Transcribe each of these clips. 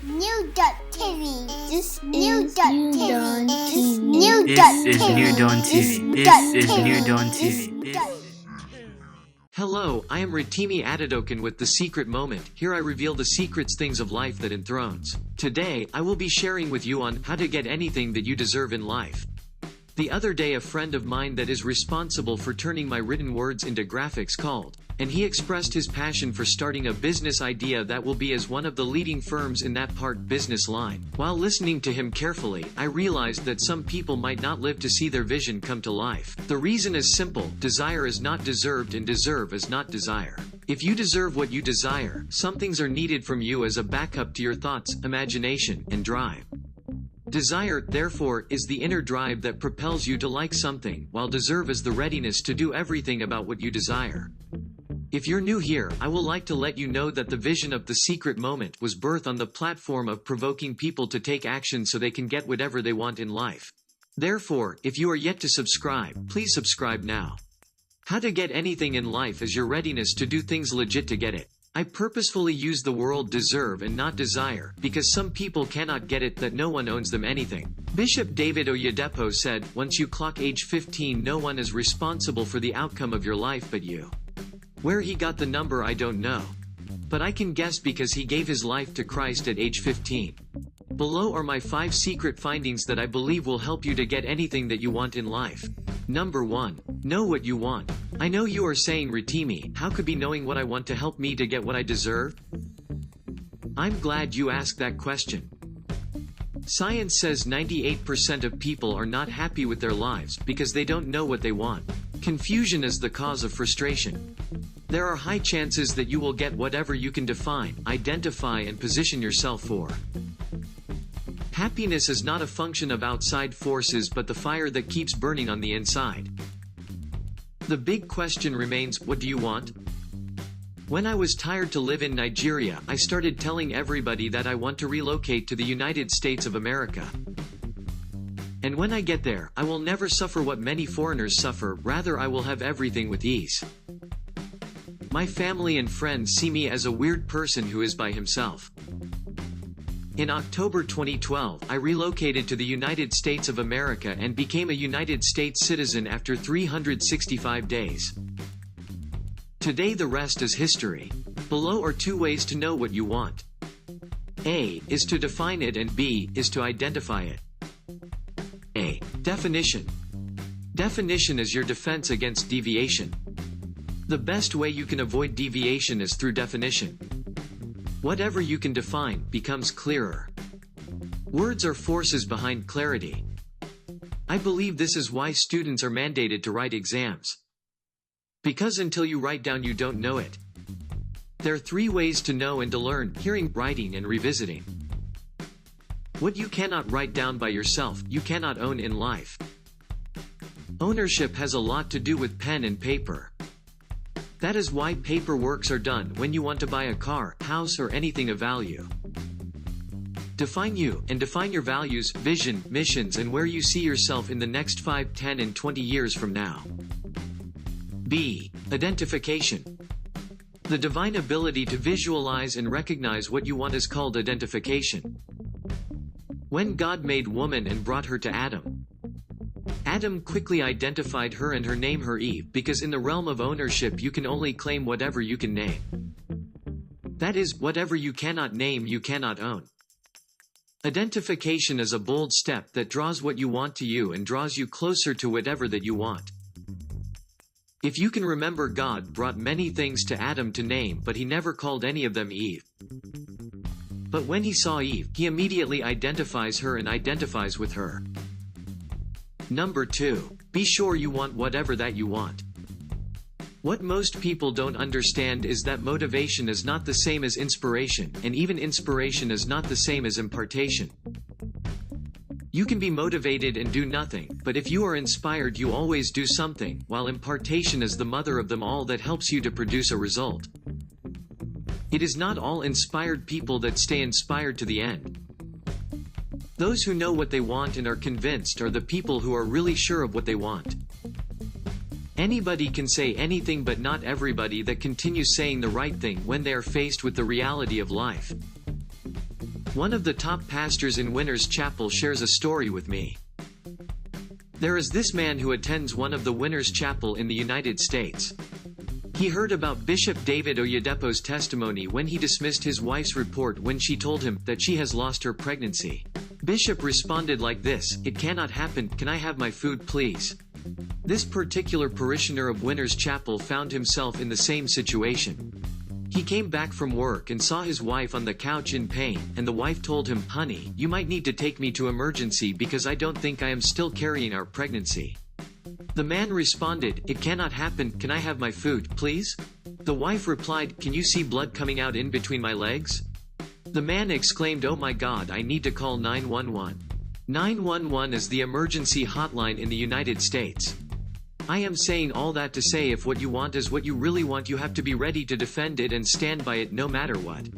New Dot TV. This New is Dot New TV. Dawn This TV. New This Dot is TV. New Dawn TV. This is New Dawn TV. Hello, I am Rotimi Adedokun with The Secret Moment. Here I reveal the secrets things of life that enthrones. Today, I will be sharing with you on how to get anything that you deserve in life. The other day a friend of mine that is responsible for turning my written words into graphics called, and he expressed his passion for starting a business idea that will be as one of the leading firms in that part business line. While listening to him carefully, I realized that some people might not live to see their vision come to life. The reason is simple: desire is not deserved and deserve is not desire. If you deserve what you desire, some things are needed from you as a backup to your thoughts, imagination, and drive. Desire, therefore, is the inner drive that propels you to like something, while deserve is the readiness to do everything about what you desire. If you're new here, I will like to let you know that the vision of The Secret Moment was birthed on the platform of provoking people to take action so they can get whatever they want in life. Therefore, if you are yet to subscribe, please subscribe now. How to get anything in life is your readiness to do things legit to get it. I purposefully use the word deserve and not desire, because some people cannot get it that no one owns them anything. Bishop David Oyedepo said, once you clock age 15 no one is responsible for the outcome of your life but you. Where he got the number I don't know. But I can guess because he gave his life to Christ at age 15. Below are my 5 secret findings that I believe will help you to get anything that you want in life. Number 1. Know what you want. I know you are saying, Rotimi, how could be knowing what I want to help me to get what I deserve? I'm glad you asked that question. Science says 98% of people are not happy with their lives because they don't know what they want. Confusion is the cause of frustration. There are high chances that you will get whatever you can define, identify, and position yourself for. Happiness is not a function of outside forces but the fire that keeps burning on the inside. The big question remains, what do you want? When I was tired to live in Nigeria, I started telling everybody that I want to relocate to the United States of America. And when I get there, I will never suffer what many foreigners suffer, rather I will have everything with ease. My family and friends see me as a weird person who is by himself. In October 2012, I relocated to the United States of America and became a United States citizen after 365 days. Today the rest is history. Below are 2 ways to know what you want. A is to define it and B is to identify it. A. Definition. Definition is your defense against deviation. The best way you can avoid deviation is through definition. Whatever you can define becomes clearer. Words are forces behind clarity. I believe this is why students are mandated to write exams. Because until you write down you don't know it. There are 3 ways to know and to learn: hearing, writing, and revisiting. What you cannot write down by yourself, you cannot own in life. Ownership has a lot to do with pen and paper. That is why paperworks are done when you want to buy a car, house, or anything of value. Define you, and define your values, vision, missions, and where you see yourself in the next 5, 10, and 20 years from now. B. Identification. The divine ability to visualize and recognize what you want is called identification. When God made woman and brought her to Adam, Adam quickly identified her and her name her Eve, because in the realm of ownership you can only claim whatever you can name. That is, whatever you cannot name you cannot own. Identification is a bold step that draws what you want to you and draws you closer to whatever that you want. If you can remember, God brought many things to Adam to name, but he never called any of them Eve. But when he saw Eve, he immediately identifies her and identifies with her. Number 2. Be sure you want whatever that you want. What most people don't understand is that motivation is not the same as inspiration, and even inspiration is not the same as impartation. You can be motivated and do nothing, but if you are inspired you always do something, while impartation is the mother of them all that helps you to produce a result. It is not all inspired people that stay inspired to the end. Those who know what they want and are convinced are the people who are really sure of what they want. Anybody can say anything, but not everybody that continues saying the right thing when they are faced with the reality of life. One of the top pastors in Winners Chapel shares a story with me. There is this man who attends one of the Winners Chapel in the United States. He heard about Bishop David Oyedepo's testimony when he dismissed his wife's report when she told him that she has lost her pregnancy. Bishop responded like this, "It cannot happen, can I have my food please?" This particular parishioner of Winners Chapel found himself in the same situation. He came back from work and saw his wife on the couch in pain, and the wife told him, "Honey, you might need to take me to emergency because I don't think I am still carrying our pregnancy." The man responded, "It cannot happen, can I have my food, please?" The wife replied, "Can you see blood coming out in between my legs?" The man exclaimed, "Oh my God, I need to call 911. 911 is the emergency hotline in the United States. I am saying all that to say if what you want is what you really want, you have to be ready to defend it and stand by it no matter what.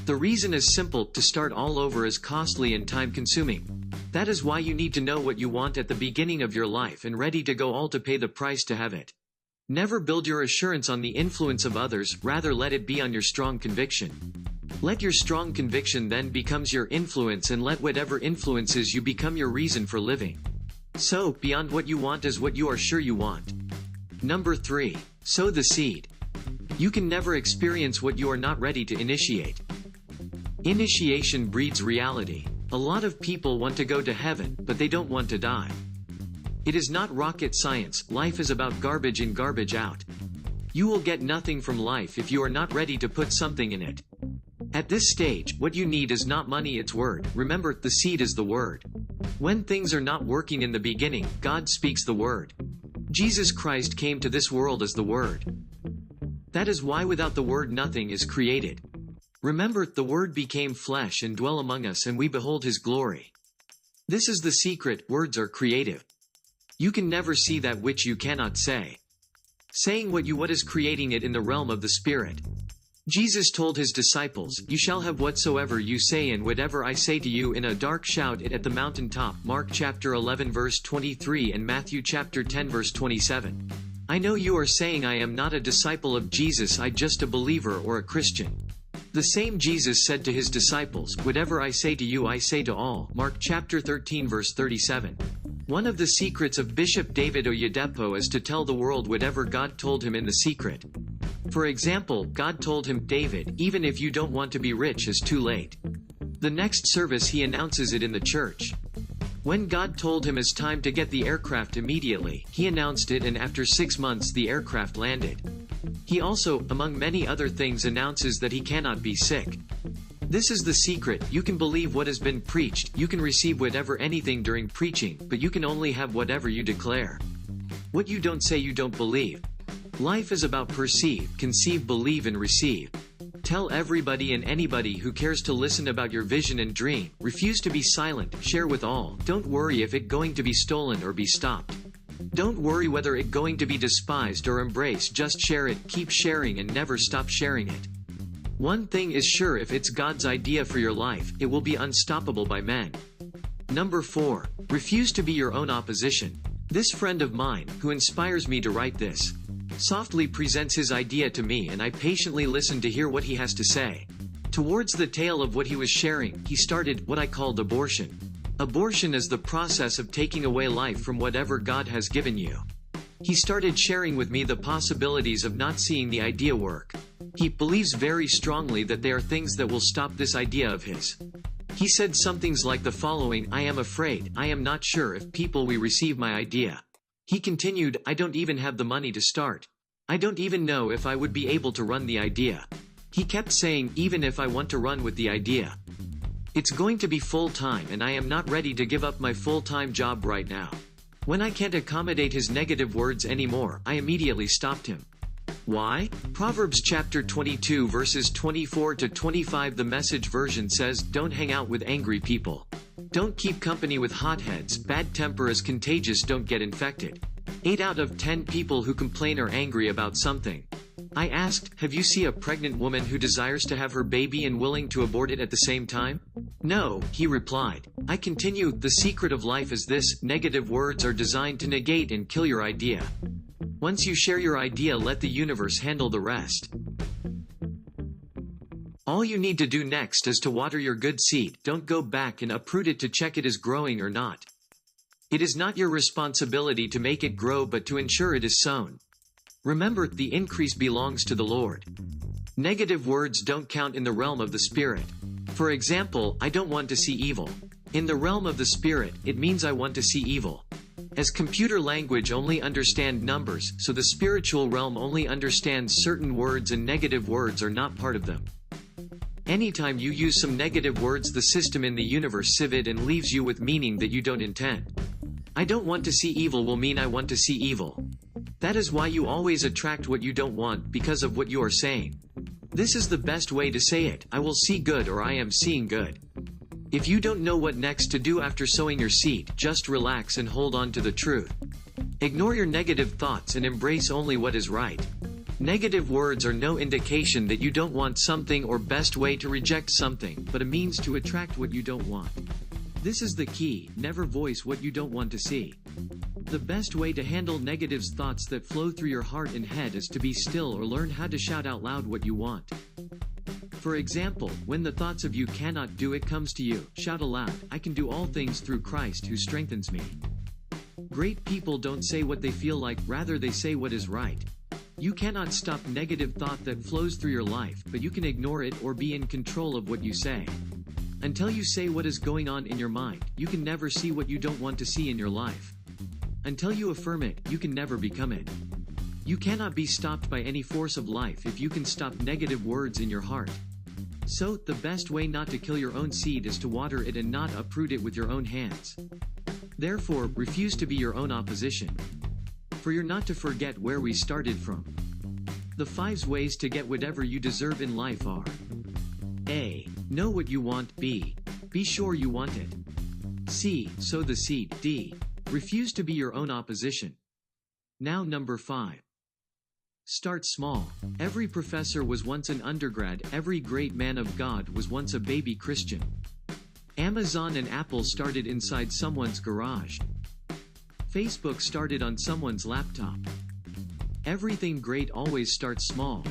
The reason is simple, to start all over is costly and time-consuming. That is why you need to know what you want at the beginning of your life and ready to go all to pay the price to have it. Never build your assurance on the influence of others, rather let it be on your strong conviction. Let your strong conviction then becomes your influence, and let whatever influences you become your reason for living. So, beyond what you want is what you are sure you want. Number 3. Sow the seed. You can never experience what you are not ready to initiate. Initiation breeds reality. A lot of people want to go to heaven, but they don't want to die. It is not rocket science, life is about garbage in, garbage out. You will get nothing from life if you are not ready to put something in it. At this stage, what you need is not money, it's word. Remember, the seed is the word. When things are not working in the beginning, God speaks the word. Jesus Christ came to this world as the word. That is why without the word nothing is created. Remember, the word became flesh and dwell among us, and we behold his glory. This is the secret, words are creative. You can never see that which you cannot say. Saying what is creating it in the realm of the Spirit. Jesus told his disciples, "You shall have whatsoever you say, and whatever I say to you in a dark shout it at the mountaintop." Mark chapter 11 verse 23 and Matthew chapter 10 verse 27. I know you are saying, "I am not a disciple of Jesus, I just a believer or a Christian." The same Jesus said to his disciples, "Whatever I say to you I say to all." Mark chapter 13 verse 37. One of the secrets of Bishop David Oyedepo is to tell the world whatever God told him in the secret. For example, God told him, "David, even if you don't want to be rich is too late." The next service he announces it in the church. When God told him it's time to get the aircraft immediately, he announced it, and after 6 months the aircraft landed. He also, among many other things, announces that he cannot be sick. This is the secret. You can believe what has been preached, you can receive whatever anything during preaching, but you can only have whatever you declare. What you don't say you don't believe. Life is about perceive, conceive, believe and receive. Tell everybody and anybody who cares to listen about your vision and dream. Refuse to be silent, share with all. Don't worry if it going to be stolen or be stopped. Don't worry whether it going to be despised or embraced, just share it, keep sharing and never stop sharing it. One thing is sure, if it's God's idea for your life, it will be unstoppable by men. Number 4. Refuse to be your own opposition. This friend of mine, who inspires me to write this, softly presents his idea to me, and I patiently listen to hear what he has to say. Towards the tail of what he was sharing, he started what I called abortion. Abortion is the process of taking away life from whatever God has given you. He started sharing with me the possibilities of not seeing the idea work. He believes very strongly that there are things that will stop this idea of his. He said some things like the following: "I am afraid, I am not sure if people will receive my idea." He continued, "I don't even have the money to start. I don't even know if I would be able to run the idea." He kept saying, "Even if I want to run with the idea, it's going to be full-time, and I am not ready to give up my full-time job right now." When I can't accommodate his negative words anymore, I immediately stopped him. Why? Proverbs chapter 22 verses 24 to 25, the Message version says, "Don't hang out with angry people. Don't keep company with hotheads. Bad temper is contagious, don't get infected." 8 out of 10 people who complain are angry about something. I asked, "Have you seen a pregnant woman who desires to have her baby and willing to abort it at the same time?" "No," he replied. I continue, "The secret of life is this: negative words are designed to negate and kill your idea. Once you share your idea, let the universe handle the rest." All you need to do next is to water your good seed. Don't go back and uproot it to check it is growing or not. It is not your responsibility to make it grow but to ensure it is sown. Remember, the increase belongs to the Lord. Negative words don't count in the realm of the Spirit. For example, I don't want to see evil. In the realm of the Spirit, it means I want to see evil. As computer language only understand numbers, so the spiritual realm only understands certain words and negative words are not part of them. Anytime you use some negative words, the system in the universe sieve it and leaves you with meaning that you don't intend. I don't want to see evil will mean I want to see evil. That is why you always attract what you don't want, because of what you are saying. This is the best way to say it: I will see good or I am seeing good. If you don't know what next to do after sowing your seed, just relax and hold on to the truth. Ignore your negative thoughts and embrace only what is right. Negative words are no indication that you don't want something or best way to reject something, but a means to attract what you don't want. This is the key: never voice what you don't want to see. The best way to handle negative thoughts that flow through your heart and head is to be still or learn how to shout out loud what you want. For example, when the thoughts of you cannot do it comes to you, shout aloud, I can do all things through Christ who strengthens me. Great people don't say what they feel like, rather they say what is right. You cannot stop negative thought that flows through your life, but you can ignore it or be in control of what you say. Until you say what is going on in your mind, you can never see what you don't want to see in your life. Until you affirm it, you can never become it. You cannot be stopped by any force of life if you can stop negative words in your heart. So, the best way not to kill your own seed is to water it and not uproot it with your own hands. Therefore, refuse to be your own opposition. For you're not to forget where we started from. The 5 ways to get whatever you deserve in life are: A. Know what you want. B. Be sure you want it. C. Sow the seed. D. Refuse to be your own opposition. Now number 5. Start small. Every professor was once an undergrad. Every great man of God was once a baby Christian. Amazon and Apple started inside someone's garage. Facebook started on someone's laptop. Everything great always starts small.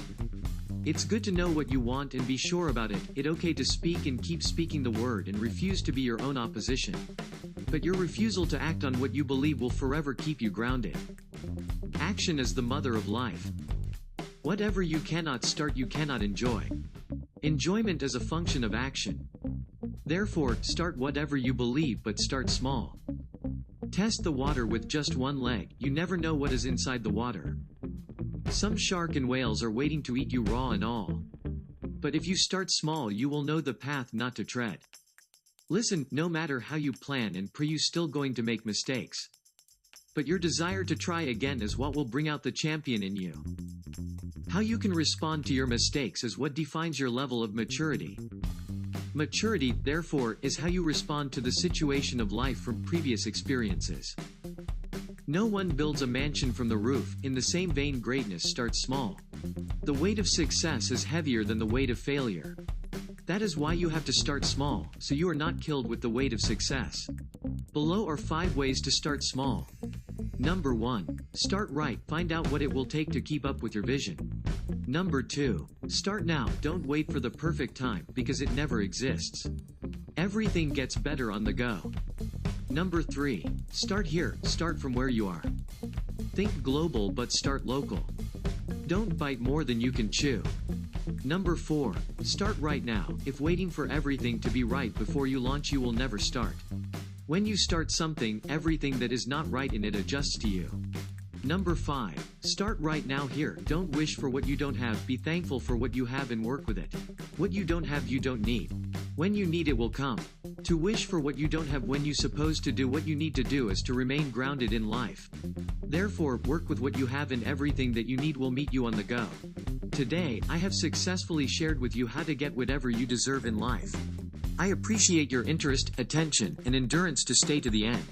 It's good to know what you want and be sure about it. It's okay to speak and keep speaking the word and refuse to be your own opposition. But your refusal to act on what you believe will forever keep you grounded. Action is the mother of life. Whatever you cannot start, you cannot enjoy. Enjoyment is a function of action. Therefore, start whatever you believe, but start small. Test the water with just one leg. You never know what is inside the water. Some shark and whales are waiting to eat you raw and all. But if you start small, you will know the path not to tread. Listen, no matter how you plan and pray, you still going to make mistakes. But your desire to try again is what will bring out the champion in you. How you can respond to your mistakes is what defines your level of maturity. Maturity, therefore, is how you respond to the situation of life from previous experiences. No one builds a mansion from the roof. In the same vein, greatness starts small. The weight of success is heavier than the weight of failure. That is why you have to start small, so you are not killed with the weight of success. Below are 5 ways to start small. Number 1. Start right. Find out what it will take to keep up with your vision. Number 2. Start now. Don't wait for the perfect time, because it never exists. Everything gets better on the go. Number 3. Start here. Start from where you are. Think global but start local. Don't bite more than you can chew. Number 4. Start right now. If waiting for everything to be right before you launch, you will never start. When you start something, everything that is not right in it adjusts to you. Number 5. Start right now here. Don't wish for what you don't have. Be thankful for what you have and work with it. What you don't have, you don't need. When you need, it will come. To wish for what you don't have when you supposed to do what you need to do is to remain grounded in life. Therefore, work with what you have and everything that you need will meet you on the go. Today, I have successfully shared with you how to get whatever you deserve in life. I appreciate your interest, attention, and endurance to stay to the end.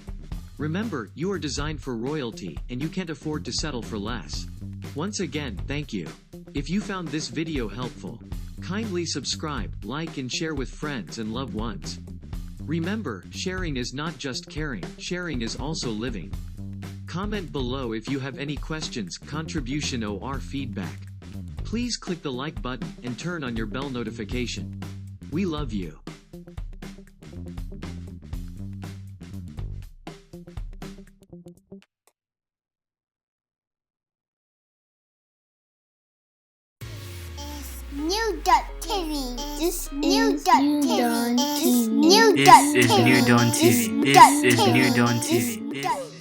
Remember, you are designed for royalty, and you can't afford to settle for less. Once again, thank you. If you found this video helpful, kindly subscribe, like and share with friends and loved ones. Remember, sharing is not just caring, sharing is also living. Comment below if you have any questions, contribution or feedback. Please click the like button and turn on your bell notification. We love you. New.TV. This New.TV. is New.TV. This is New Dawn TV. This is New Dawn TV.